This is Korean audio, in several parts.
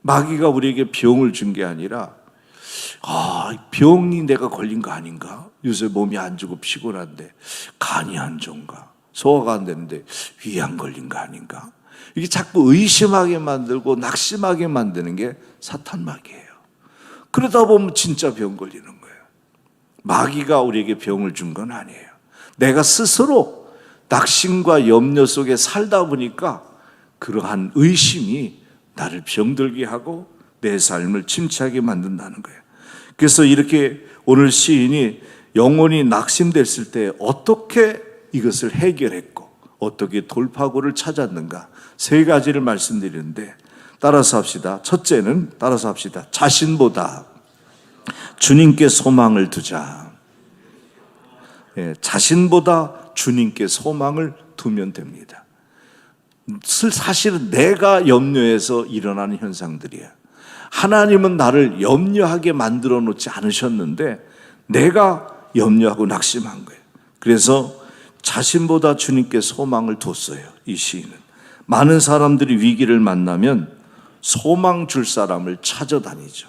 마귀가 우리에게 병을 준 게 아니라 병이 내가 걸린 거 아닌가? 요새 몸이 안 좋고 피곤한데 간이 안 좋은가? 소화가 안 되는데 위에 안 걸린 거 아닌가? 이게 자꾸 의심하게 만들고 낙심하게 만드는 게 사탄 마귀예요. 그러다 보면 진짜 병 걸리는 거예요. 마귀가 우리에게 병을 준 건 아니에요. 내가 스스로 낙심과 염려 속에 살다 보니까 그러한 의심이 나를 병들게 하고 내 삶을 침체하게 만든다는 거예요. 그래서 이렇게 오늘 시인이 영혼이 낙심됐을 때 어떻게 이것을 해결했고 어떻게 돌파구를 찾았는가, 세 가지를 말씀드리는데 따라서 합시다. 첫째는 따라서 합시다. 자신보다 주님께 소망을 두자. 자신보다 주님께 소망을 두면 됩니다. 사실은 내가 염려해서 일어나는 현상들이에요. 하나님은 나를 염려하게 만들어 놓지 않으셨는데 내가 염려하고 낙심한 거예요. 그래서 자신보다 주님께 소망을 뒀어요. 이 시인은 많은 사람들이 위기를 만나면 소망 줄 사람을 찾아다니죠.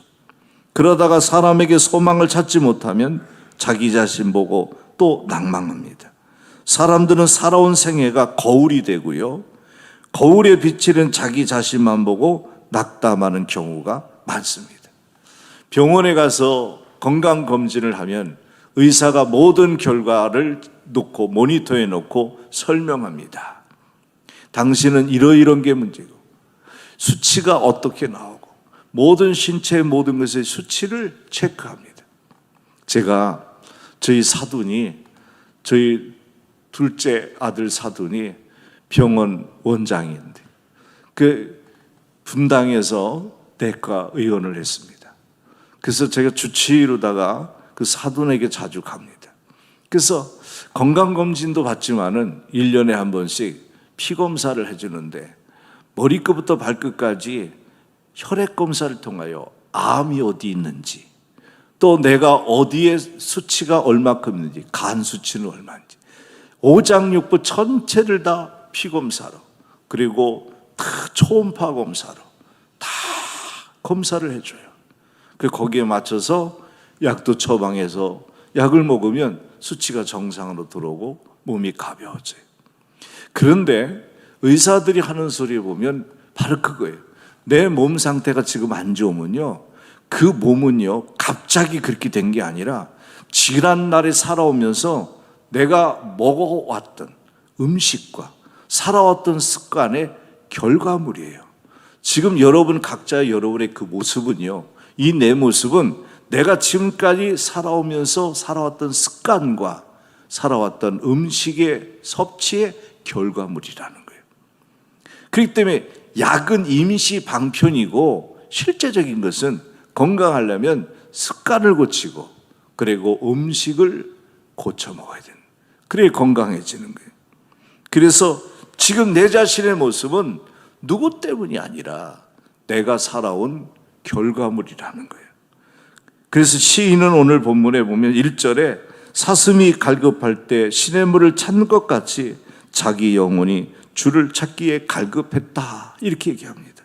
그러다가 사람에게 소망을 찾지 못하면 자기 자신 보고 또 낭망합니다. 사람들은 살아온 생애가 거울이 되고요, 거울에 비치는 자기 자신만 보고 낙담하는 경우가 많습니다. 병원에 가서 건강검진을 하면 의사가 모든 결과를 놓고 모니터에 놓고 설명합니다. 당신은 이러이런 게 문제고 수치가 어떻게 나오고 모든 신체의 모든 것의 수치를 체크합니다. 제가 저희 사돈이, 저희 둘째 아들 사돈이 병원 원장인데 그 분당에서 내과 의원을 했습니다. 그래서 제가 주치의로다가 그 사돈에게 자주 갑니다. 그래서 건강검진도 받지만은 1년에 한 번씩 피검사를 해주는데 머리끝부터 발끝까지 혈액검사를 통하여 암이 어디 있는지, 또 내가 어디에 수치가 얼마큼 있는지, 간 수치는 얼마인지, 오장육부 전체를 다 피검사로, 그리고 다 초음파 검사로 다 검사를 해줘요. 거기에 맞춰서 약도 처방해서 약을 먹으면 수치가 정상으로 들어오고 몸이 가벼워져요. 그런데 의사들이 하는 소리 보면 바로 그거예요. 내 몸 상태가 지금 안 좋으면요, 그 몸은요 갑자기 그렇게 된 게 아니라 지난 날에 살아오면서 내가 먹어왔던 음식과 살아왔던 습관의 결과물이에요. 지금 여러분 각자의 여러분의 그 모습은요, 이 내 모습은 내가 지금까지 살아오면서 살아왔던 습관과 살아왔던 음식의 섭취의 결과물이라는 거예요. 그렇기 때문에 약은 임시 방편이고 실제적인 것은 건강하려면 습관을 고치고 그리고 음식을 고쳐 먹어야 되는, 그래야 건강해지는 거예요. 그래서 지금 내 자신의 모습은 누구 때문이 아니라 내가 살아온 결과물이라는 거예요. 그래서 시인은 오늘 본문에 보면 1절에 사슴이 갈급할 때 시냇물을 찾는 것 같이 자기 영혼이 주를 찾기에 갈급했다, 이렇게 얘기합니다.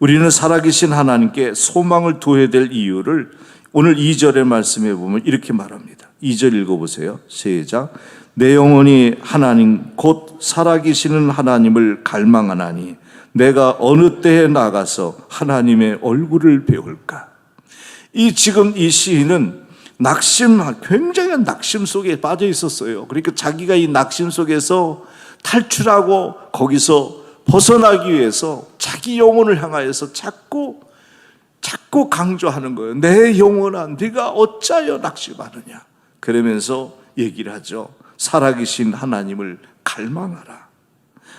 우리는 살아계신 하나님께 소망을 둬야 될 이유를 오늘 2절의 말씀에 보면 이렇게 말합니다. 2절 읽어보세요. 시작. 내 영혼이 하나님 곧 살아계시는 하나님을 갈망하나니 내가 어느 때에 나가서 하나님의 얼굴을 배울까. 지금 이 시인은 굉장한 낙심 속에 빠져 있었어요. 그러니까 자기가 이 낙심 속에서 탈출하고 거기서 벗어나기 위해서 자기 영혼을 향하여서 자꾸 강조하는 거예요. 내 영혼아, 네가 어찌하여 낙심하느냐. 그러면서 얘기를 하죠. 살아계신 하나님을 갈망하라.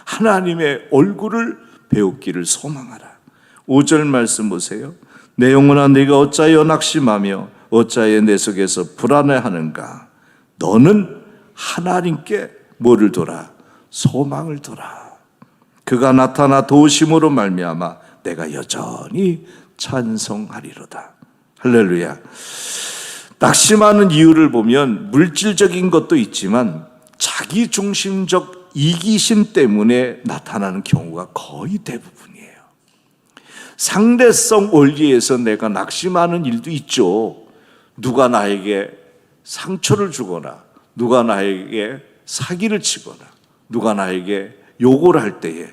하나님의 얼굴을 배우기를 소망하라. 5절 말씀 보세요. 내 영혼아, 네가 어찌하여 낙심하며 어찌하여 내 속에서 불안해하는가. 너는 하나님께 뭐를 둬라? 소망을 둬라. 그가 나타나 도우심으로 말미암아 내가 여전히 찬송하리로다. 할렐루야. 낙심하는 이유를 보면 물질적인 것도 있지만 자기중심적 이기심 때문에 나타나는 경우가 거의 대부분이에요. 상대성 원리에서 내가 낙심하는 일도 있죠. 누가 나에게 상처를 주거나, 누가 나에게 사기를 치거나, 누가 나에게 욕을 할 때에,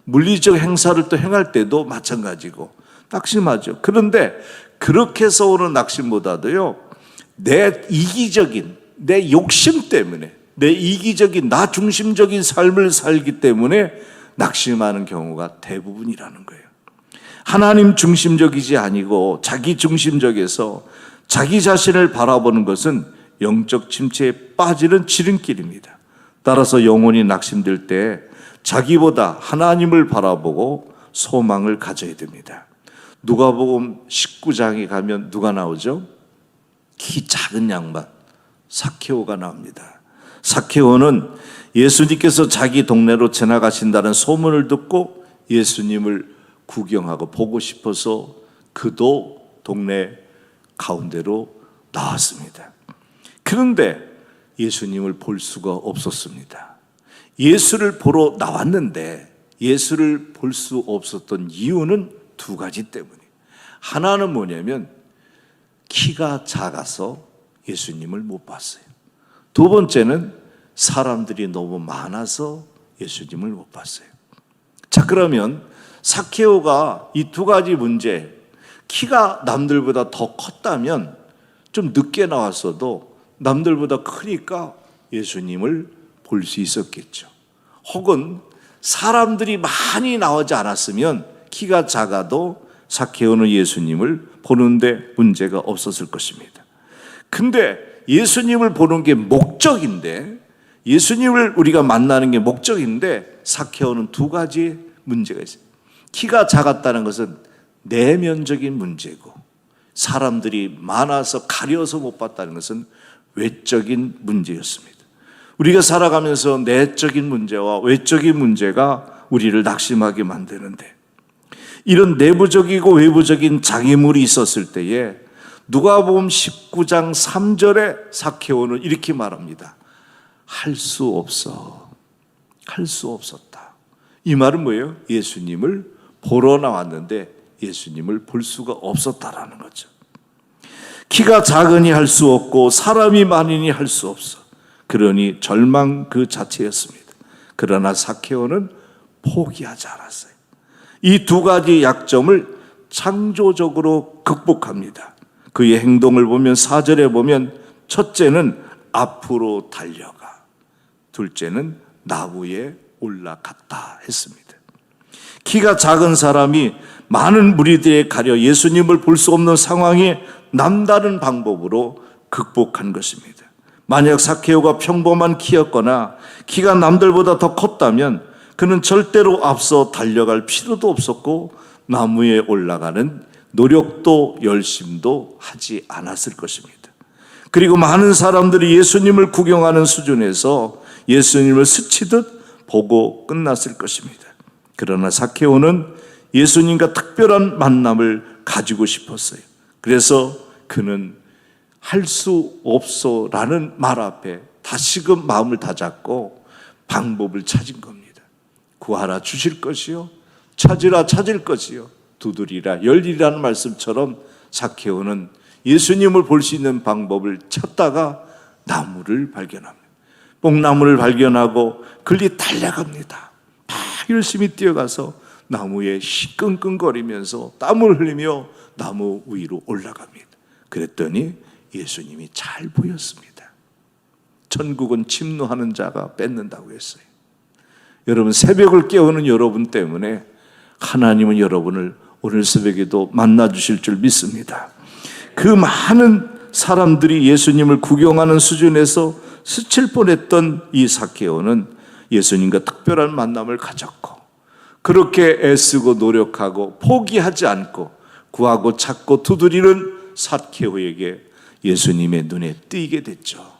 물리적 행사를 또 행할 때도 마찬가지고 낙심하죠. 그런데 그렇게 해서 오는 낙심보다도요, 내 이기적인, 내 욕심 때문에, 내 이기적인 나 중심적인 삶을 살기 때문에 낙심하는 경우가 대부분이라는 거예요. 하나님 중심적이지 아니고 자기 중심적에서 자기 자신을 바라보는 것은 영적 침체에 빠지는 지름길입니다. 따라서 영혼이 낙심될 때 자기보다 하나님을 바라보고 소망을 가져야 됩니다. 누가복음 19장에 가면 누가 나오죠? 키 작은 양반 삭케오가 나옵니다. 삭케오는 예수님께서 자기 동네로 지나가신다는 소문을 듣고 예수님을 구경하고 보고 싶어서 그도 동네 가운데로 나왔습니다. 그런데 예수님을 볼 수가 없었습니다. 예수를 보러 나왔는데 예수를 볼 수 없었던 이유는 두 가지 때문에, 하나는 뭐냐면 키가 작아서 예수님을 못 봤어요. 두 번째는 사람들이 너무 많아서 예수님을 못 봤어요. 자, 그러면 삭케오가 이 두 가지 문제, 키가 남들보다 더 컸다면 좀 늦게 나왔어도 남들보다 크니까 예수님을 볼 수 있었겠죠. 혹은 사람들이 많이 나오지 않았으면 키가 작아도 삭케오는 예수님을 보는데 문제가 없었을 것입니다. 근데 예수님을 보는 게 목적인데, 예수님을 우리가 만나는 게 목적인데 삭케오는 두 가지 문제가 있어요. 키가 작았다는 것은 내면적인 문제고, 사람들이 많아서 가려서 못 봤다는 것은 외적인 문제였습니다. 우리가 살아가면서 내적인 문제와 외적인 문제가 우리를 낙심하게 만드는데, 이런 내부적이고 외부적인 장애물이 있었을 때에 누가복음 19장 3절에 삭케오는 이렇게 말합니다. 할 수 없어. 할 수 없었다. 이 말은 뭐예요? 예수님을 보러 나왔는데 예수님을 볼 수가 없었다라는 거죠. 키가 작으니 할 수 없고 사람이 많으니 할 수 없어. 그러니 절망 그 자체였습니다. 그러나 삭케오는 포기하지 않았어요. 이 두 가지 약점을 창조적으로 극복합니다. 그의 행동을 보면 4절에 보면 첫째는 앞으로 달려가, 둘째는 나무에 올라갔다 했습니다. 키가 작은 사람이 많은 무리들에 가려 예수님을 볼 수 없는 상황에 남다른 방법으로 극복한 것입니다. 만약 삭케오가 평범한 키였거나 키가 남들보다 더 컸다면 그는 절대로 앞서 달려갈 필요도 없었고 나무에 올라가는 노력도 열심도 하지 않았을 것입니다. 그리고 많은 사람들이 예수님을 구경하는 수준에서 예수님을 스치듯 보고 끝났을 것입니다. 그러나 삭케오는 예수님과 특별한 만남을 가지고 싶었어요. 그래서 그는 할 수 없어 라는 말 앞에 다시금 마음을 다잡고 방법을 찾은 겁니다. 구하라 주실 것이요, 찾으라 찾을 것이요, 두드리라 열리라는 말씀처럼 삭케오는 예수님을 볼 수 있는 방법을 찾다가 나무를 발견합니다. 뽕나무를 발견하고 글리 달려갑니다. 막 열심히 뛰어가서 나무에 시끈끈거리면서 땀을 흘리며 나무 위로 올라갑니다. 그랬더니 예수님이 잘 보였습니다. 천국은 침노하는 자가 뺏는다고 했어요. 여러분, 새벽을 깨우는 여러분 때문에 하나님은 여러분을 오늘 새벽에도 만나 주실 줄 믿습니다. 그 많은 사람들이 예수님을 구경하는 수준에서 스칠 뻔했던 이 삭케오는 예수님과 특별한 만남을 가졌고, 그렇게 애쓰고 노력하고 포기하지 않고 구하고 찾고 두드리는 삭케오에게 예수님의 눈에 띄게 됐죠.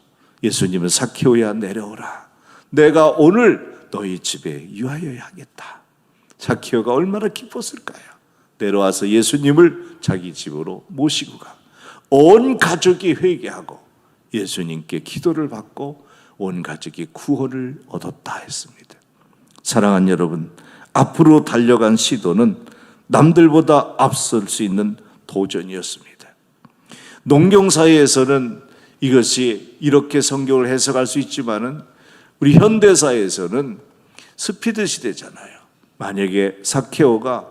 예수님은 삭케오야 내려오라. 내가 오늘 너희 집에 유하여야 하겠다. 삭케오가 얼마나 기뻤을까요? 내려와서 예수님을 자기 집으로 모시고 가. 온 가족이 회개하고 예수님께 기도를 받고 온 가족이 구원을 얻었다 했습니다. 사랑하는 여러분, 앞으로 달려간 시도는 남들보다 앞설 수 있는 도전이었습니다. 농경사회에서는 이것이 이렇게 성경을 해석할 수 있지만은 우리 현대사에서는 스피드 시대잖아요. 만약에 삭케오가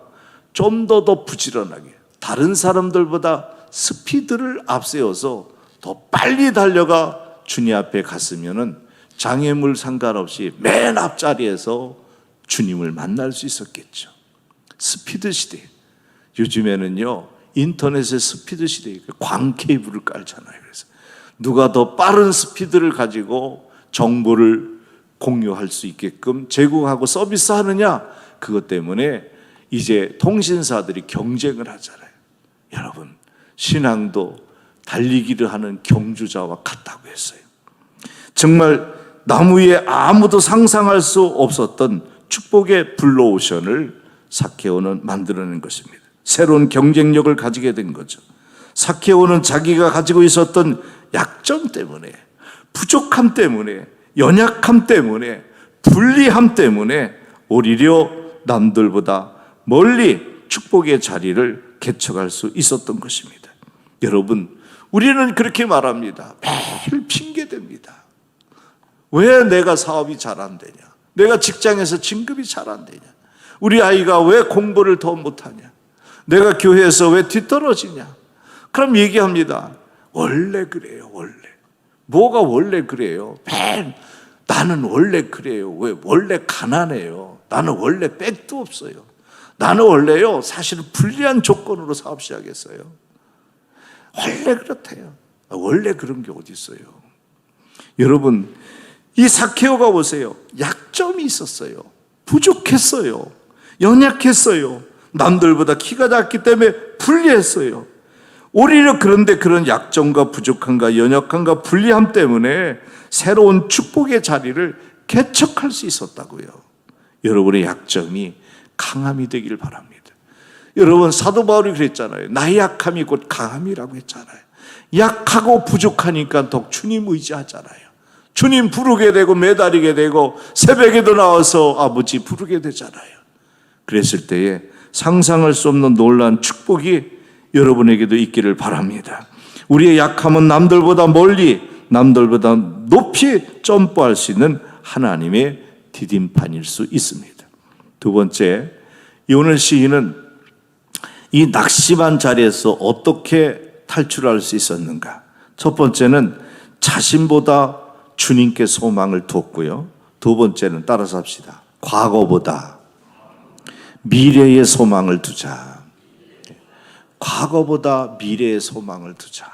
좀 더 부지런하게 다른 사람들보다 스피드를 앞세워서 더 빨리 달려가 주님 앞에 갔으면은 장애물 상관없이 맨 앞자리에서 주님을 만날 수 있었겠죠. 스피드 시대. 요즘에는요, 인터넷의 스피드 시대에 광 케이블을 깔잖아요. 그래서 누가 더 빠른 스피드를 가지고 정보를 공유할 수 있게끔 제공하고 서비스하느냐, 그것 때문에 이제 통신사들이 경쟁을 하잖아요. 여러분, 신앙도 달리기를 하는 경주자와 같다고 했어요. 정말 나무 위에 아무도 상상할 수 없었던 축복의 블루오션을 삭케오는 만들어낸 것입니다. 새로운 경쟁력을 가지게 된 거죠. 삭케오는 자기가 가지고 있었던 약점 때문에, 부족함 때문에, 연약함 때문에, 불리함 때문에 오히려 남들보다 멀리 축복의 자리를 개척할 수 있었던 것입니다. 여러분, 우리는 그렇게 말합니다. 매일 핑계댑니다. 왜 내가 사업이 잘 안 되냐? 내가 직장에서 진급이 잘 안 되냐? 우리 아이가 왜 공부를 더 못하냐? 내가 교회에서 왜 뒤떨어지냐? 그럼 얘기합니다. 원래 그래요, 원래. 뭐가 원래 그래요? 나는 원래 그래요. 왜? 원래 가난해요. 나는 원래 백도 없어요. 나는 원래요, 사실은 불리한 조건으로 사업 시작했어요. 원래 그렇대요. 원래 그런 게 어디 있어요? 여러분, 이 삭케오가 보세요. 약점이 있었어요. 부족했어요. 연약했어요. 남들보다 키가 작기 때문에 불리했어요. 오히려 그런데 그런 약점과 부족함과 연약함과 불리함 때문에 새로운 축복의 자리를 개척할 수 있었다고요. 여러분의 약점이 강함이 되기를 바랍니다. 여러분, 사도 바울이 그랬잖아요. 나의 약함이 곧 강함이라고 했잖아요. 약하고 부족하니까 더욱 주님 의지하잖아요. 주님 부르게 되고 매달리게 되고 새벽에도 나와서 아버지 부르게 되잖아요. 그랬을 때에 상상할 수 없는 놀라운 축복이 여러분에게도 있기를 바랍니다. 우리의 약함은 남들보다 멀리, 남들보다 높이 점프할 수 있는 하나님의 디딤판일 수 있습니다. 두 번째, 오늘 시인은 이 낙심한 자리에서 어떻게 탈출할 수 있었는가? 첫 번째는 자신보다 주님께 소망을 두었고요. 두 번째는 따라서 합시다. 과거보다 미래의 소망을 두자. 과거보다 미래의 소망을 두자.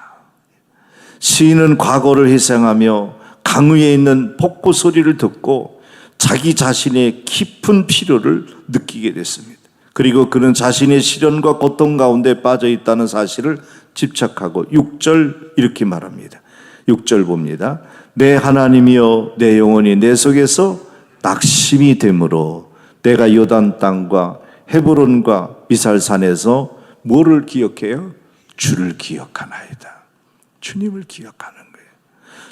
시인은 과거를 회상하며 강위에 있는 폭포 소리를 듣고 자기 자신의 깊은 필요를 느끼게 됐습니다. 그리고 그는 자신의 시련과 고통 가운데 빠져 있다는 사실을 집착하고 6절 이렇게 말합니다. 6절 봅니다. 내 하나님이여 내 영혼이 내 속에서 낙심이 되므로 내가 요단 땅과 헤브론과 미살산에서 뭐를 기억해요? 주를 기억하나이다. 주님을 기억하는 거예요.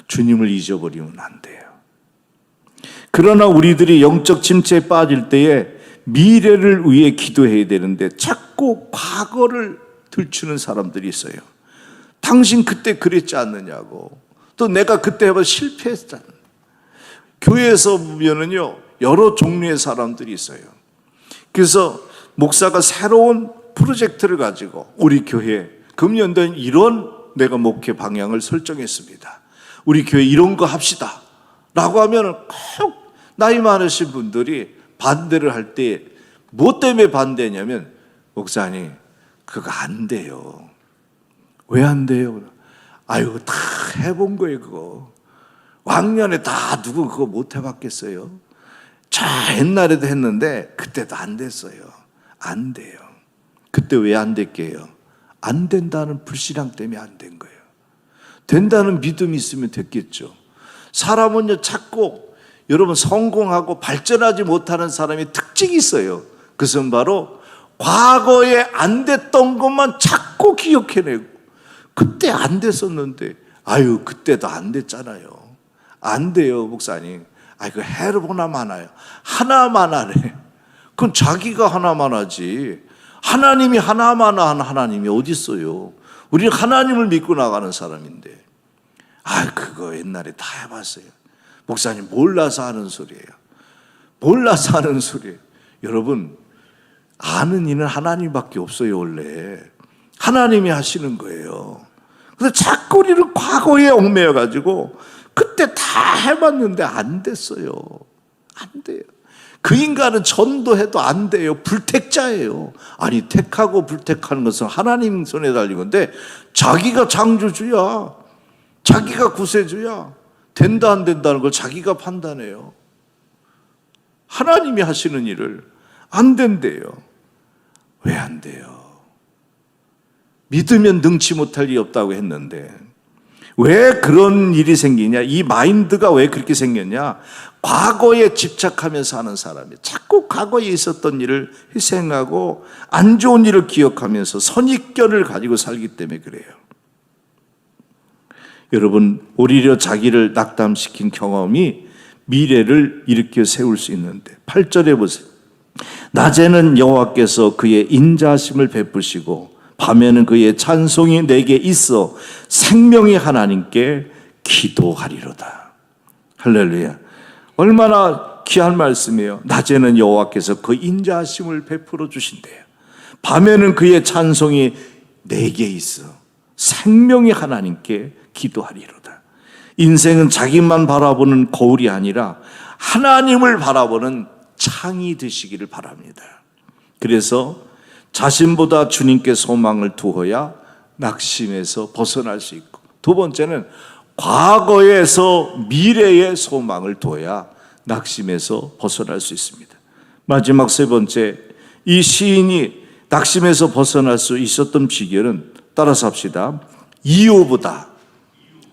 주님을 잊어버리면 안 돼요. 그러나 우리들이 영적 침체에 빠질 때에 미래를 위해 기도해야 되는데 자꾸 과거를 들추는 사람들이 있어요. 당신 그때 그랬지 않느냐고. 또 내가 그때 한번 실패했잖아. 교회에서 보면은요, 여러 종류의 사람들이 있어요. 그래서 목사가 새로운 프로젝트를 가지고 우리 교회 금년도엔 이런 내가 목회 방향을 설정했습니다. 우리 교회 이런 거 합시다 라고 하면 꼭 나이 많으신 분들이 반대를 할 때 뭐 때문에 반대냐면 목사님 그거 안 돼요. 왜 안 돼요? 아유 다 해본 거예요. 그거 왕년에 다 누구 그거 못 해봤겠어요? 저 옛날에도 했는데 그때도 안 됐어요. 안 돼요. 그때 왜 안 됐게요? 안 된다는 불신앙 때문에 안 된 거예요. 된다는 믿음이 있으면 됐겠죠. 사람은요 자꾸 여러분 성공하고 발전하지 못하는 사람의 특징이 있어요. 그것은 바로 과거에 안 됐던 것만 자꾸 기억해내고 그때 안 됐었는데 아유 그때도 안 됐잖아요. 안 돼요 목사님. 그 해보나 마나요. 하나만 하래. 그건 자기가 하나만 하지. 하나님이 하나만 한 하나님이 어디 있어요? 우리는 하나님을 믿고 나가는 사람인데. 그거 옛날에 다 해봤어요. 목사님 몰라서 하는 소리예요. 몰라서 하는 소리예요. 여러분, 아는 이는 하나님밖에 없어요. 원래 하나님이 하시는 거예요. 그래서 자꾸 우리는 과거에 얽매여가지고 그때 다 해봤는데 안 됐어요. 안 돼요. 그 인간은 전도해도 안 돼요. 불택자예요. 아니, 택하고 불택하는 것은 하나님 손에 달린 건데, 자기가 창조주야, 자기가 구세주야, 된다 안 된다는 걸 자기가 판단해요. 하나님이 하시는 일을 안 된대요. 왜 안 돼요? 믿으면 능치 못할 일이 없다고 했는데 왜 그런 일이 생기냐? 이 마인드가 왜 그렇게 생겼냐? 과거에 집착하면서 하는 사람이 자꾸 과거에 있었던 일을 희생하고 안 좋은 일을 기억하면서 선입견을 가지고 살기 때문에 그래요. 여러분, 오히려 자기를 낙담시킨 경험이 미래를 일으켜 세울 수 있는데 8절에 보세요. 낮에는 여호와께서 그의 인자하심을 베푸시고 밤에는 그의 찬송이 내게 있어 생명의 하나님께 기도하리로다. 할렐루야. 얼마나 귀한 말씀이에요. 낮에는 여호와께서 그 인자하심을 베풀어 주신대요. 밤에는 그의 찬송이 내게 있어 생명의 하나님께 기도하리로다. 인생은 자기만 바라보는 거울이 아니라 하나님을 바라보는 창이 되시기를 바랍니다. 그래서 자신보다 주님께 소망을 두어야 낙심에서 벗어날 수 있고, 두 번째는 과거에서 미래의 소망을 두어야 낙심에서 벗어날 수 있습니다. 마지막 세 번째, 이 시인이 낙심에서 벗어날 수 있었던 비결은, 따라서 합시다. 이유보다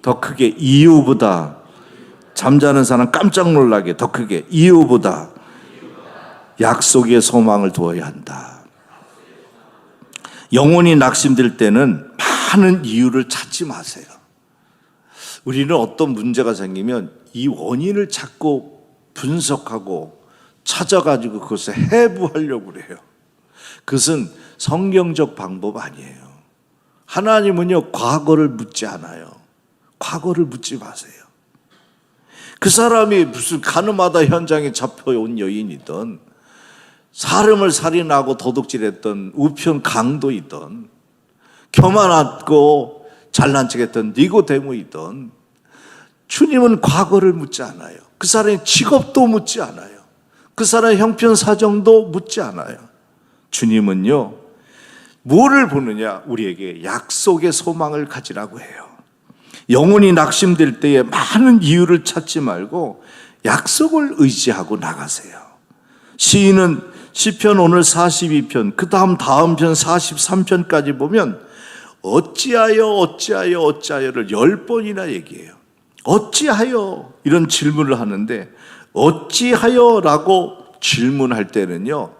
더 크게, 이유보다, 잠자는 사람 깜짝 놀라게 더 크게, 이유보다 약속의 소망을 두어야 한다. 영혼이 낙심될 때는 많은 이유를 찾지 마세요. 우리는 어떤 문제가 생기면 이 원인을 찾고 분석하고 찾아가지고 그것을 해부하려고 그래요. 그것은 성경적 방법 아니에요. 하나님은요, 과거를 묻지 않아요. 과거를 묻지 마세요. 그 사람이 무슨 가늠하다 현장에 잡혀온 여인이든, 사람을 살인하고 도둑질했던 우편 강도이든, 교만하고 잘난 척했던 니고데모이든, 주님은 과거를 묻지 않아요. 그 사람의 직업도 묻지 않아요. 그 사람의 형편사정도 묻지 않아요. 주님은요, 뭐를 보느냐? 우리에게 약속의 소망을 가지라고 해요. 영혼이 낙심될 때에 많은 이유를 찾지 말고 약속을 의지하고 나가세요. 시인은 시편 오늘 42편, 그 다음 편 43편까지 보면 어찌하여를 10번이나 얘기해요. 어찌하여, 이런 질문을 하는데, 어찌하여라고 질문할 때는요,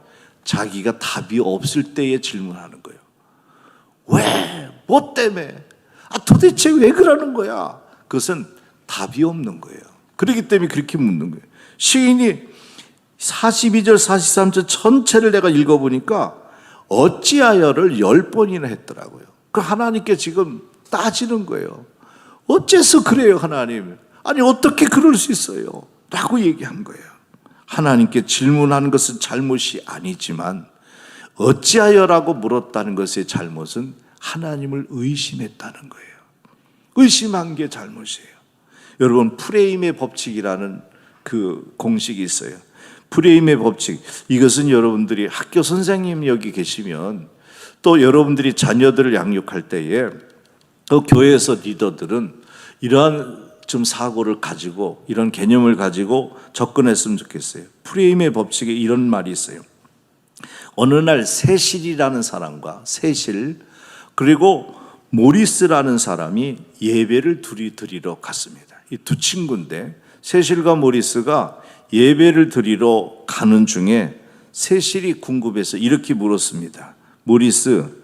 자기가 답이 없을 때에 질문하는 거예요. 왜? 뭐 때문에? 도대체 왜 그러는 거야? 그것은 답이 없는 거예요. 그렇기 때문에 그렇게 묻는 거예요. 시인이 42절, 43절 전체를 내가 읽어보니까 어찌하여를 10번이나 했더라고요. 그 하나님께 지금 따지는 거예요. 어째서 그래요, 하나님? 아니, 어떻게 그럴 수 있어요? 라고 얘기한 거예요. 하나님께 질문하는 것은 잘못이 아니지만, 어찌하여라고 물었다는 것의 잘못은 하나님을 의심했다는 거예요. 의심한 게 잘못이에요. 여러분, 프레임의 법칙이라는 그 공식이 있어요. 프레임의 법칙, 이것은 여러분들이 학교 선생님 여기 계시면, 또 여러분들이 자녀들을 양육할 때에 또 교회에서 리더들은 이러한 좀 사고를 가지고, 이런 개념을 가지고 접근했으면 좋겠어요. 프레임의 법칙에 이런 말이 있어요. 어느 날 세실이라는 사람과, 세실 그리고 모리스라는 사람이 예배를 둘이 드리러 갔습니다. 이 두 친구인데, 세실과 모리스가 예배를 드리러 가는 중에 세실이 궁금해서 이렇게 물었습니다. 모리스,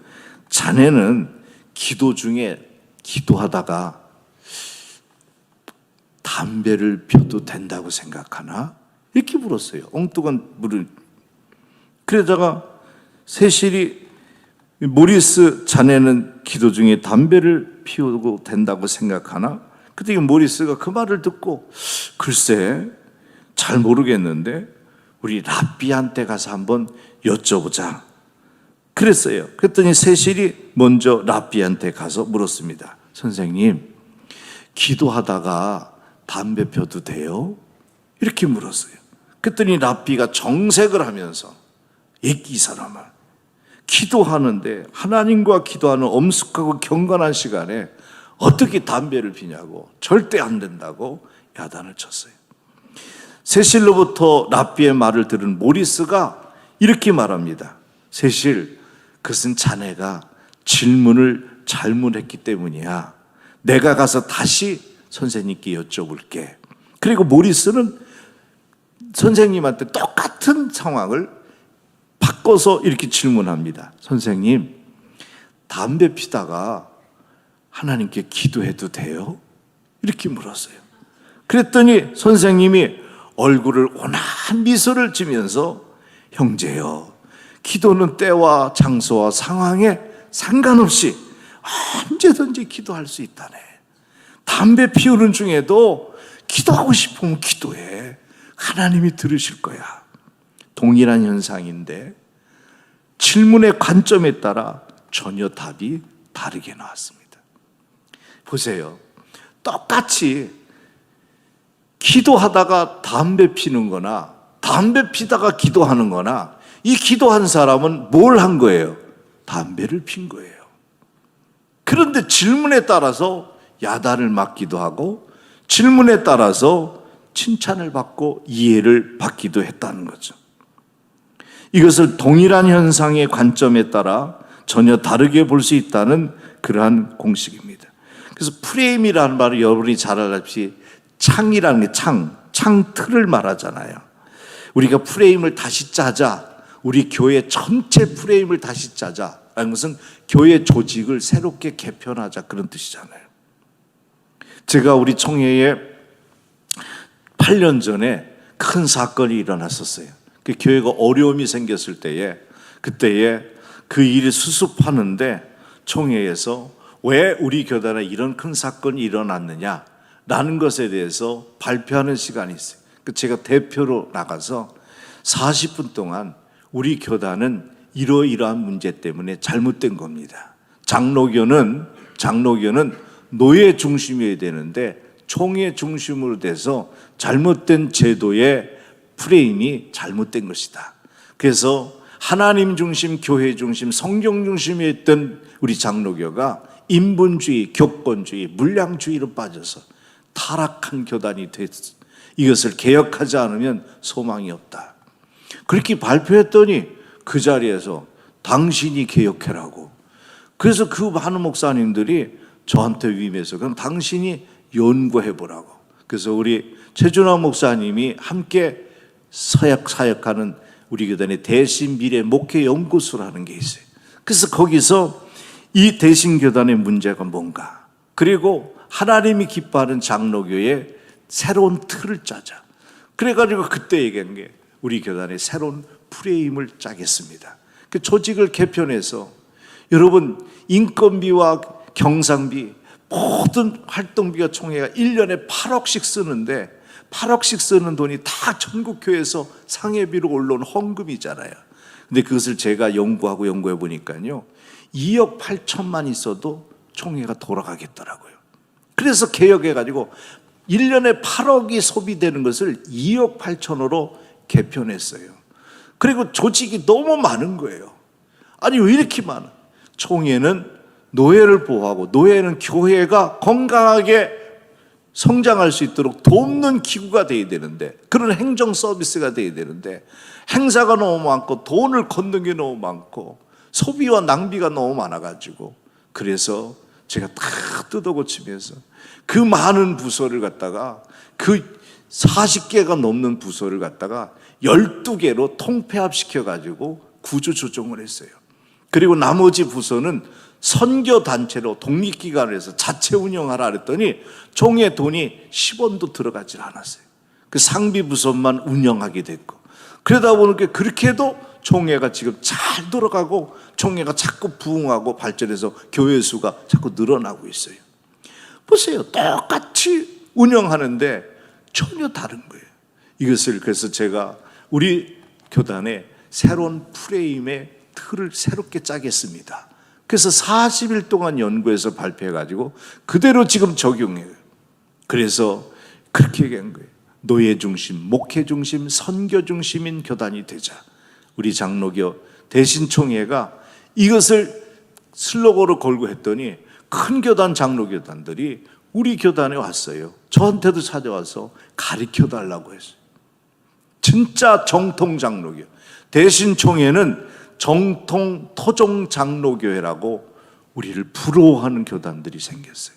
자네는 기도 중에 기도하다가 담배를 펴도 된다고 생각하나? 이렇게 물었어요. 엉뚱한 물을. 그러다가 세실이 모리스 자네는 기도 중에 담배를 피우고 된다고 생각하나? 그때 모리스가 그 말을 듣고 글쎄 잘 모르겠는데 우리 랍비한테 가서 한번 여쭤보자 그랬어요. 그랬더니 세실이 먼저 랍비한테 가서 물었습니다. 선생님, 기도하다가 담배 펴도 돼요? 이렇게 물었어요. 그랬더니 랍비가 정색을 하면서 이 사람아, 기도하는데 하나님과 기도하는 엄숙하고 경건한 시간에 어떻게 담배를 피냐고, 절대 안 된다고 야단을 쳤어요. 세실로부터 랍비의 말을 들은 모리스가 이렇게 말합니다. 세실, 그것은 자네가 질문을 잘못했기 때문이야. 내가 가서 다시 선생님께 여쭤볼게. 그리고 모리스는 선생님한테 똑같은 상황을 바꿔서 이렇게 질문합니다. 선생님, 담배 피다가 하나님께 기도해도 돼요? 이렇게 물었어요. 그랬더니 선생님이 얼굴을 온화한 미소를 지면서 형제여, 기도는 때와 장소와 상황에 상관없이 언제든지 기도할 수 있다네. 담배 피우는 중에도 기도하고 싶으면 기도해. 하나님이 들으실 거야. 동일한 현상인데 질문의 관점에 따라 전혀 답이 다르게 나왔습니다. 보세요. 똑같이 기도하다가 담배 피는 거나 담배 피다가 기도하는 거나, 이 기도한 사람은 뭘 한 거예요? 담배를 핀 거예요. 그런데 질문에 따라서 야단을 맞기도 하고 질문에 따라서 칭찬을 받고 이해를 받기도 했다는 거죠. 이것을 동일한 현상의 관점에 따라 전혀 다르게 볼 수 있다는 그러한 공식입니다. 그래서 프레임이라는 말을 여러분이 잘 알다시피 창이라는 게 창 틀을 말하잖아요. 우리가 프레임을 다시 짜자, 우리 교회 전체 프레임을 다시 짜자 라는 것은 교회 조직을 새롭게 개편하자, 그런 뜻이잖아요. 제가 우리 총회에 8년 전에 큰 사건이 일어났었어요. 그 교회가 어려움이 생겼을 때에, 그때에 그 일을 수습하는데 총회에서 왜 우리 교단에 이런 큰 사건이 일어났느냐 라는 것에 대해서 발표하는 시간이 있어요. 제가 대표로 나가서 40분 동안 우리 교단은 이러이러한 문제 때문에 잘못된 겁니다. 장로교는 노예 중심이어야 되는데 총회 중심으로 돼서 잘못된 제도의 프레임이 잘못된 것이다. 그래서 하나님 중심, 교회 중심, 성경 중심이었던 우리 장로교가 인본주의, 교권주의, 물량주의로 빠져서 타락한 교단이 됐어. 이것을 개혁하지 않으면 소망이 없다. 그렇게 발표했더니 그 자리에서 당신이 개혁해라고. 그래서 그 많은 목사님들이 저한테 위임해서 그럼 당신이 연구해보라고. 그래서 우리 최준화 목사님이 함께 사역하는 우리 교단의 대신미래 목회연구소라는 게 있어요. 그래서 거기서 이 대신교단의 문제가 뭔가, 그리고 하나님이 기뻐하는 장로교의 새로운 틀을 짜자. 그래가지고 그때 얘기한 게 우리 교단의 새로운 프레임을 짜겠습니다. 그 조직을 개편해서 여러분 인건비와 경상비 모든 활동비가 총회가 1년에 8억씩 쓰는데 8억씩 쓰는 돈이 다 전국교회에서 상해비로 올라온 헌금이잖아요. 근데 그것을 제가 연구해 보니까요 2억 8천만 있어도 총회가 돌아가겠더라고요. 그래서 개혁해가지고 1년에 8억이 소비되는 것을 2억 8천으로 개편했어요. 그리고 조직이 너무 많은 거예요. 아니 왜 이렇게 많아? 총회는 노예를 보호하고, 노예는 교회가 건강하게 성장할 수 있도록 돕는 기구가 돼야 되는데, 그런 행정 서비스가 돼야 되는데 행사가 너무 많고 돈을 걷는 게 너무 많고 소비와 낭비가 너무 많아가지고, 그래서 제가 다 뜯어고치면서 그 많은 부서를 갖다가, 그 40개가 넘는 부서를 갖다가 12개로 통폐합시켜가지고 구조조정을 했어요. 그리고 나머지 부서는 선교단체로 독립기관을 해서 자체 운영하라 그랬더니 총회 돈이 10원도 들어가질 않았어요. 그 상비부서만 운영하게 됐고, 그러다 보니까 그렇게 해도 총회가 지금 잘 돌아가고 총회가 자꾸 부흥하고 발전해서 교회 수가 자꾸 늘어나고 있어요. 보세요. 똑같이 운영하는데 전혀 다른 거예요. 이것을 그래서 제가 우리 교단에 새로운 프레임의 틀을 새롭게 짜겠습니다. 그래서 40일 동안 연구해서 발표해가지고 그대로 지금 적용해요. 그래서 그렇게 얘기한 거예요. 노예 중심, 목회 중심, 선교 중심인 교단이 되자. 우리 장로교 대신총회가 이것을 슬로건으로 걸고 했더니 큰 교단 장로교단들이 우리 교단에 왔어요. 저한테도 찾아와서 가르쳐 달라고 했어요. 진짜 정통 장로교. 대신총회는 정통 토종 장로교회라고 우리를 부러워하는 교단들이 생겼어요.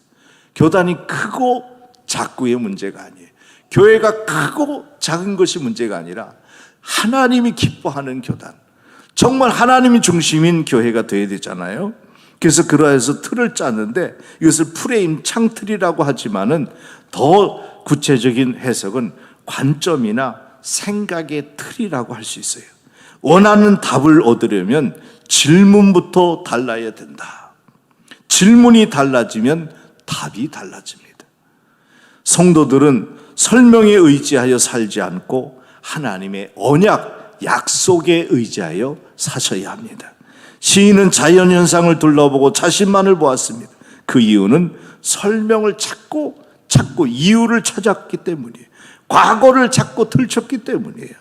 교단이 크고 작고의 문제가 아니에요. 교회가 크고 작은 것이 문제가 아니라 하나님이 기뻐하는 교단, 정말 하나님이 중심인 교회가 되어야 되잖아요. 그래서 그러해서 틀을 짰는데 이것을 프레임 창틀이라고 하지만은 더 구체적인 해석은 관점이나 생각의 틀이라고 할 수 있어요. 원하는 답을 얻으려면 질문부터 달라야 된다. 질문이 달라지면 답이 달라집니다. 성도들은 설명에 의지하여 살지 않고 하나님의 언약, 약속에 의지하여 사셔야 합니다. 시인은 자연현상을 둘러보고 자신만을 보았습니다. 그 이유는 설명을 찾고 이유를 찾았기 때문이에요. 과거를 찾고 들췄기 때문이에요.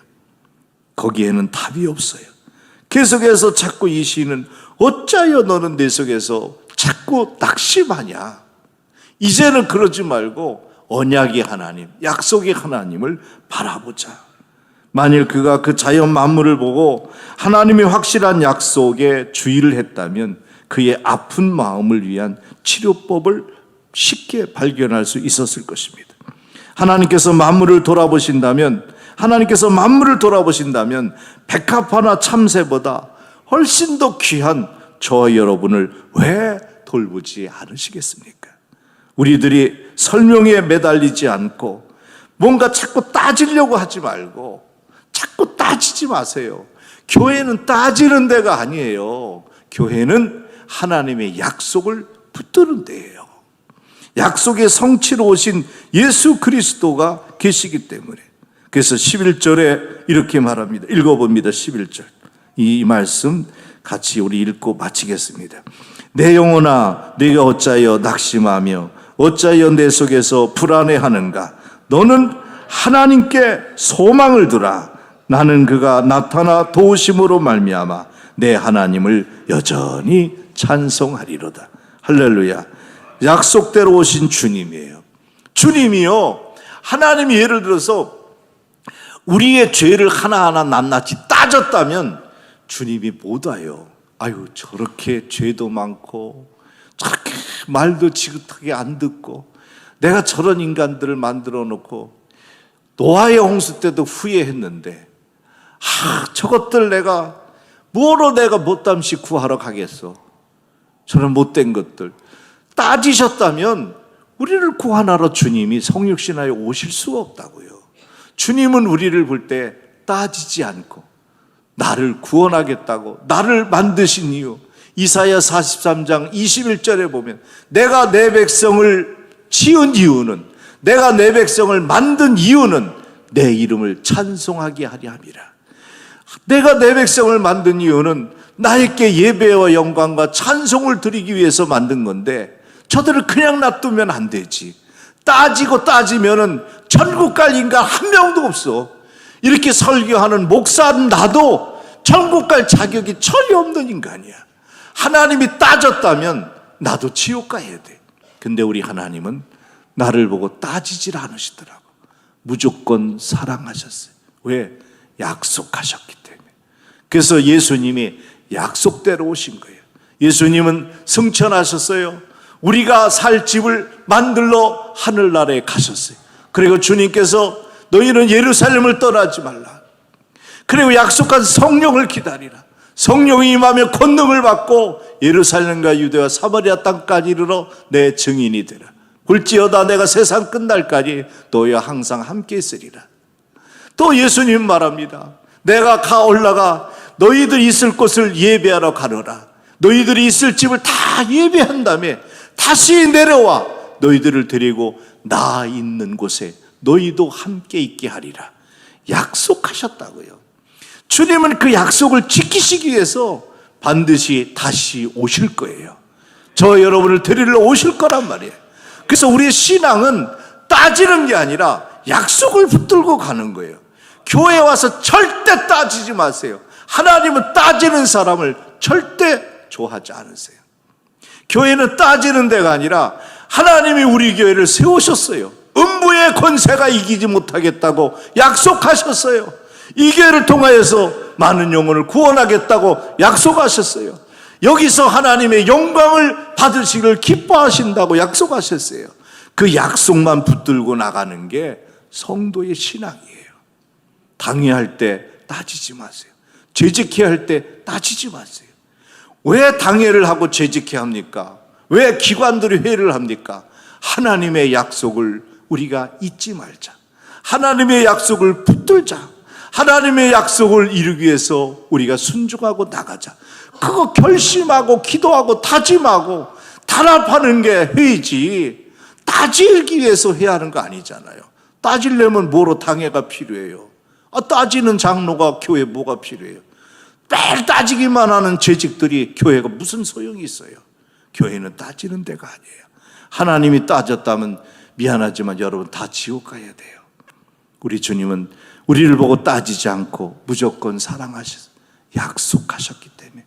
거기에는 답이 없어요. 계속해서 자꾸 이 시인은 어찌하여 너는 내 속에서 자꾸 낙심하냐. 이제는 그러지 말고 언약의 하나님, 약속의 하나님을 바라보자. 만일 그가 그 자연 만물을 보고 하나님의 확실한 약속에 주의를 했다면 그의 아픈 마음을 위한 치료법을 쉽게 발견할 수 있었을 것입니다. 하나님께서 만물을 돌아보신다면 백합화나 참새보다 훨씬 더 귀한 저와 여러분을 왜 돌보지 않으시겠습니까? 우리들이 설명에 매달리지 않고 뭔가 자꾸 따지려고 하지 말고 자꾸 따지지 마세요. 교회는 따지는 데가 아니에요. 교회는 하나님의 약속을 붙드는 데예요. 약속의 성취로 오신 예수 그리스도가 계시기 때문에. 그래서 11절에 이렇게 말합니다. 읽어봅니다. 11절. 이 말씀 같이 우리 읽고 마치겠습니다. 내 영혼아 네가 어찌하여 낙심하며 어찌하여 내 속에서 불안해하는가. 너는 하나님께 소망을 두라. 나는 그가 나타나 도우심으로 말미암아 내 하나님을 여전히 찬송하리로다. 할렐루야. 약속대로 오신 주님이에요. 주님이요, 하나님이 예를 들어서 우리의 죄를 하나하나 낱낱이 따졌다면 주님이 못 와요. 아유, 저렇게 죄도 많고 저렇게 말도 지긋하게 안 듣고 내가 저런 인간들을 만들어 놓고 노아의 홍수 때도 후회했는데 저것들 내가 뭐로 내가 못담시 구하러 가겠어. 저런 못된 것들 따지셨다면 우리를 구원하러 주님이 성육신하여 오실 수가 없다고요. 주님은 우리를 볼 때 따지지 않고 나를 구원하겠다고 나를 만드신 이유, 이사야 43장 21절에 보면 내가 내 백성을 지은 이유는, 내가 내 백성을 만든 이유는 내 이름을 찬송하게 하려 함이라. 내가 내 백성을 만든 이유는 나에게 예배와 영광과 찬송을 드리기 위해서 만든 건데 저들을 그냥 놔두면 안 되지. 따지고 따지면은 천국 갈 인간 한 명도 없어. 이렇게 설교하는 목사는 나도 천국 갈 자격이 전혀 없는 인간이야. 하나님이 따졌다면 나도 지옥 가야 돼. 근데 우리 하나님은 나를 보고 따지질 않으시더라고. 무조건 사랑하셨어요. 왜? 약속하셨기 때문에. 그래서 예수님이 약속대로 오신 거예요. 예수님은 승천하셨어요. 우리가 살 집을 만들러 하늘나라에 가셨어요. 그리고 주님께서 너희는 예루살렘을 떠나지 말라. 그리고 약속한 성령을 기다리라. 성령이 임하며 권능을 받고 예루살렘과 유대와 사마리아 땅까지 이르러 내 증인이 되라. 볼지어다 내가 세상 끝날까지 너희와 항상 함께 있으리라. 또 예수님 말합니다. 내가 올라가 너희들이 있을 곳을 예배하러 가려라. 너희들이 있을 집을 다 예배한 다음에 다시 내려와 너희들을 데리고 나 있는 곳에 너희도 함께 있게 하리라. 약속하셨다고요. 주님은 그 약속을 지키시기 위해서 반드시 다시 오실 거예요. 저 여러분을 데리러 오실 거란 말이에요. 그래서 우리의 신앙은 따지는 게 아니라 약속을 붙들고 가는 거예요. 교회에 와서 절대 따지지 마세요. 하나님은 따지는 사람을 절대 좋아하지 않으세요. 교회는 따지는 데가 아니라 하나님이 우리 교회를 세우셨어요. 음부의 권세가 이기지 못하겠다고 약속하셨어요. 이 교회를 통하여서 많은 영혼을 구원하겠다고 약속하셨어요. 여기서 하나님의 영광을 받으시기를 기뻐하신다고 약속하셨어요. 그 약속만 붙들고 나가는 게 성도의 신앙이에요. 당회할 때 따지지 마세요. 재직해야 할 때 따지지 마세요. 왜 당회를 하고 재직해야 합니까? 왜 기관들이 회의를 합니까? 하나님의 약속을 우리가 잊지 말자. 하나님의 약속을 붙들자. 하나님의 약속을 이루기 위해서 우리가 순종하고 나가자. 그거 결심하고 기도하고 다짐하고 단합하는 게 회의지, 따지기 위해서 해야 하는 거 아니잖아요. 따지려면 뭐로 당회가 필요해요? 따지는 장로가 교회에 뭐가 필요해요? 매일 따지기만 하는 재직들이 교회가 무슨 소용이 있어요? 교회는 따지는 데가 아니에요. 하나님이 따졌다면 미안하지만 여러분 다 지옥 가야 돼요. 우리 주님은 우리를 보고 따지지 않고 무조건 사랑하셔서 약속하셨기 때문에,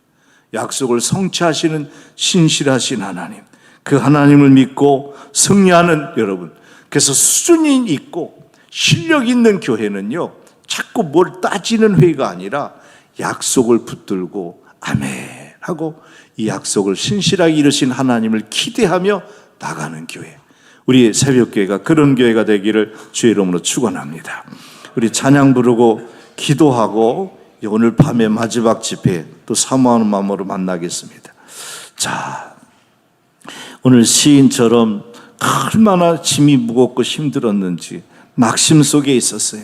약속을 성취하시는 신실하신 하나님, 그 하나님을 믿고 승리하는 여러분, 그래서 수준이 있고 실력 있는 교회는요, 자꾸 뭘 따지는 회의가 아니라 약속을 붙들고 아멘 하고 이 약속을 신실하게 이루신 하나님을 기대하며 나가는 교회, 우리 새벽교회가 그런 교회가 되기를 주의 이름으로 축원합니다. 우리 찬양 부르고 기도하고 오늘 밤에 마지막 집회 또 사모하는 마음으로 만나겠습니다. 자, 오늘 시인처럼 얼마나 짐이 무겁고 힘들었는지 낙심 속에 있었어요.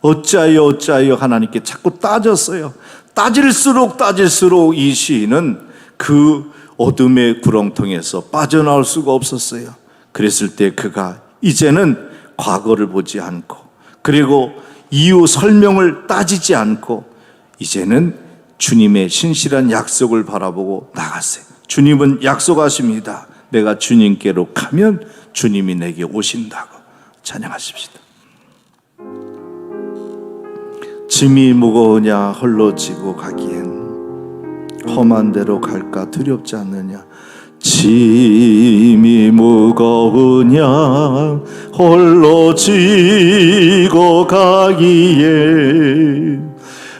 어찌하여 하나님께 자꾸 따졌어요. 따질수록 이 시인은 그 어둠의 구렁텅이에서 빠져나올 수가 없었어요. 그랬을 때 그가 이제는 과거를 보지 않고 그리고 이유 설명을 따지지 않고 이제는 주님의 신실한 약속을 바라보고 나갔어요. 주님은 약속하십니다. 내가 주님께로 가면 주님이 내게 오신다고. 찬양하십시다. 짐이 무거우냐 홀로 지고 가기엔 험한 데로 갈까 두렵지 않느냐. 짐이 무거우냐 홀로 지고 가기에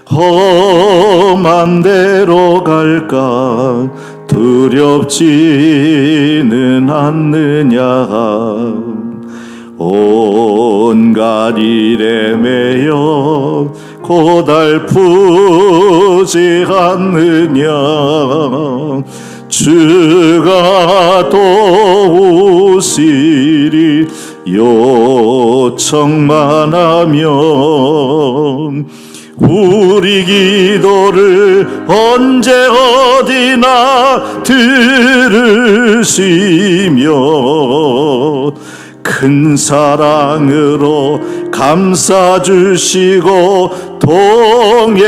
험한 데로 갈까 두렵지는 않느냐. 온갖 일에 매여 고달프지 않느냐. 주가 도우시리 요청만 하면 우리 기도를 언제 어디나 들으시며 큰 사랑으로 감싸주시고 동행하니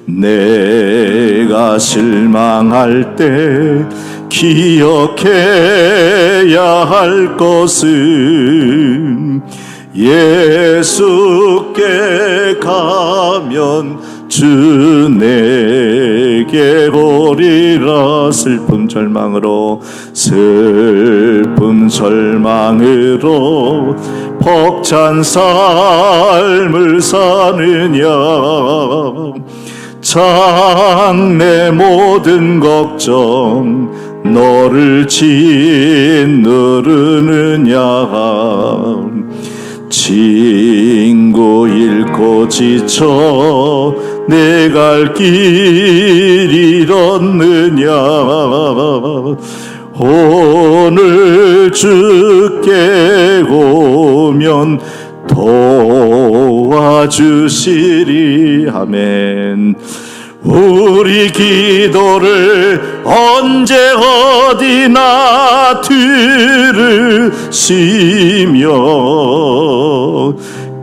내가 실망할 때 기억해야 할 것은 예수께 가면 주 내게 오리라. 슬픔 절망으로 벅찬 삶을 사느냐. 장래 모든 걱정 너를 짓누르느냐. 친구 잃고 지쳐 내 갈 길 잃었느냐. 오늘 주께 오면 도와주시리. 아멘. 우리 기도를 언제 어디나 들으시며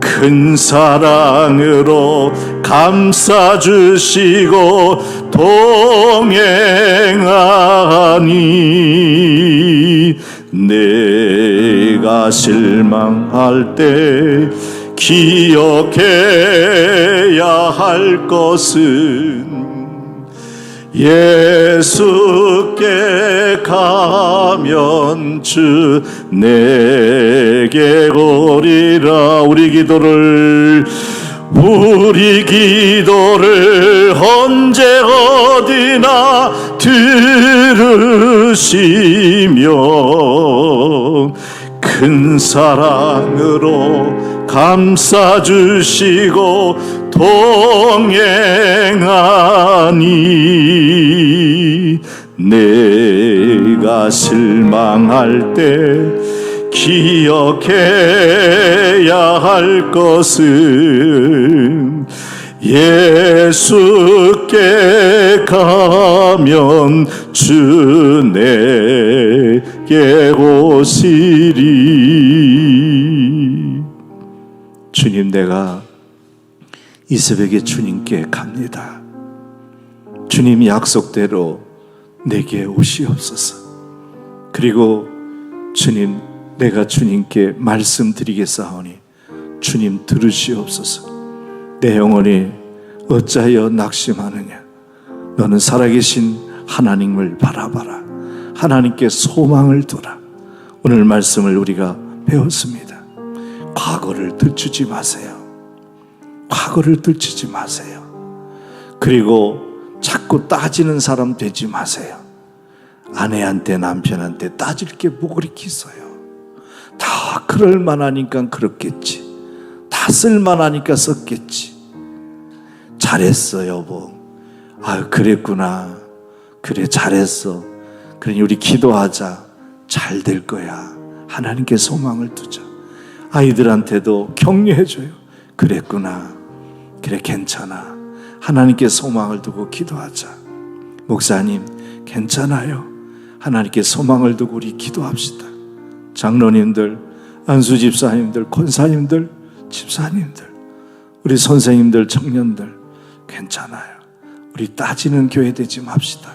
큰 사랑으로 감싸주시고 동행하니 내가 실망할 때 기억해야 할 것은 예수께 가면 주 내게 오리라. 우리 기도를 언제 어디나 들으시며 큰 사랑으로 감싸주시고 동행하니 내가 실망할 때 기억해야 할 것은 예수께 가면 주 내게 오시리. 주님, 내가 이 새벽에 주님께 갑니다. 주님 약속대로 내게 오시옵소서. 그리고 주님, 내가 주님께 말씀드리겠사오니 주님 들으시옵소서. 내 영혼이 어찌하여 낙심하느냐. 너는 살아계신 하나님을 바라봐라. 하나님께 소망을 두라. 오늘 말씀을 우리가 배웠습니다. 과거를 들추지 마세요. 과거를 들추지 마세요. 그리고 자꾸 따지는 사람 되지 마세요. 아내한테 남편한테 따질 게 뭐가 그렇게 있어요. 다 그럴 만하니까 그렇겠지. 다 쓸만하니까 썼겠지. 잘했어 여보. 아유 그랬구나. 그래 잘했어. 그러니 우리 기도하자. 잘 될 거야. 하나님께 소망을 두자. 아이들한테도 격려해줘요. 그랬구나. 그래 괜찮아. 하나님께 소망을 두고 기도하자. 목사님 괜찮아요. 하나님께 소망을 두고 우리 기도합시다. 장로님들, 안수 집사님들, 권사님들, 집사님들, 우리 선생님들, 청년들 괜찮아요. 우리 따지는 교회 되지 맙시다.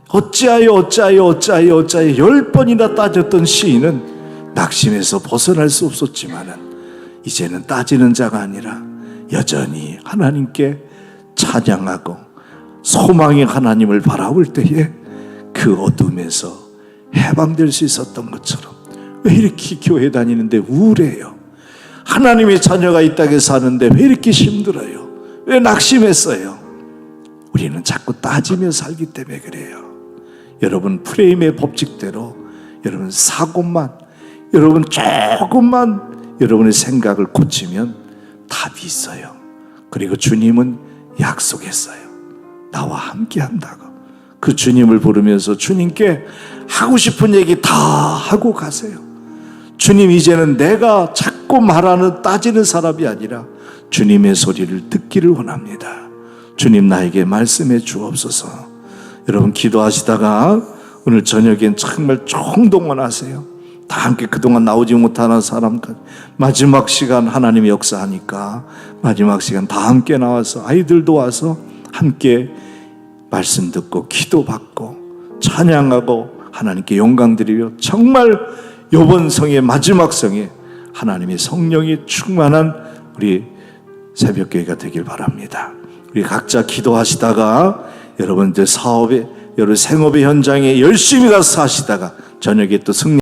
어찌하여 10번이나 따졌던 시인은 낙심에서 벗어날 수 없었지만은 이제는 따지는 자가 아니라 여전히 하나님께 찬양하고 소망의 하나님을 바라볼 때에 그 어둠에서 해방될 수 있었던 것처럼 왜 이렇게 교회 다니는데 우울해요? 하나님의 자녀가 이 땅에 사는데 왜 이렇게 힘들어요? 왜 낙심했어요? 우리는 자꾸 따지며 살기 때문에 그래요. 여러분 프레임의 법칙대로 여러분 사고만, 여러분 조금만 여러분의 생각을 고치면 답이 있어요. 그리고 주님은 약속했어요. 나와 함께 한다고. 그 주님을 부르면서 주님께 하고 싶은 얘기 다 하고 가세요. 주님, 이제는 내가 자꾸 말하는 따지는 사람이 아니라 주님의 소리를 듣기를 원합니다. 주님, 나에게 말씀해 주옵소서. 여러분 기도하시다가 오늘 저녁엔 정말 총동원하세요. 다 함께 그동안 나오지 못하는 사람까지 마지막 시간 하나님의 역사하니까 마지막 시간 다 함께 나와서 아이들도 와서 함께 말씀 듣고 기도받고 찬양하고 하나님께 영광 드리며 정말 이번 성의 마지막 성에 하나님의 성령이 충만한 우리 새벽교회가 되길 바랍니다. 우리 각자 기도하시다가 여러분들 사업에, 여러분 생업의 현장에 열심히 가서 사시다가 저녁에 또 승리